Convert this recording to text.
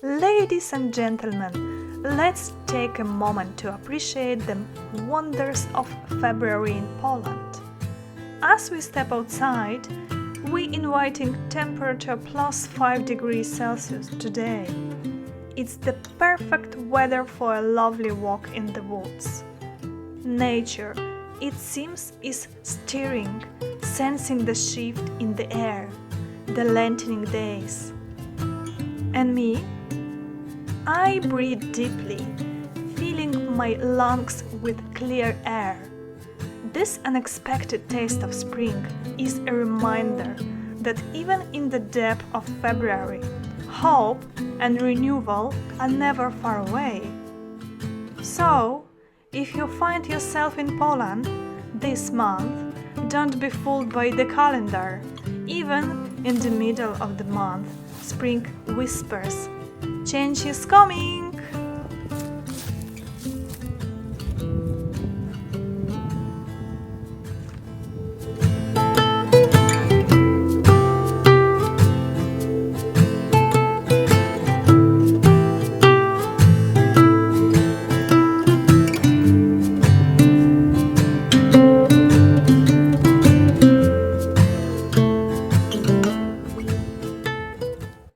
Ladies and gentlemen, let's take a moment to appreciate the wonders of February in Poland. As we step outside, we inviting temperature plus 5 degrees Celsius today. It's the perfect weather for a lovely walk in the woods. Nature, it seems, is stirring, sensing the shift in the air, the lengthening days. And me? I breathe deeply, filling my lungs with clear air. This unexpected taste of spring is a reminder that even in the depth of February, hope and renewal are never far away. So, if you find yourself in Poland this month, don't be fooled by the calendar. Even in the middle of the month, spring whispers, "Change is coming!"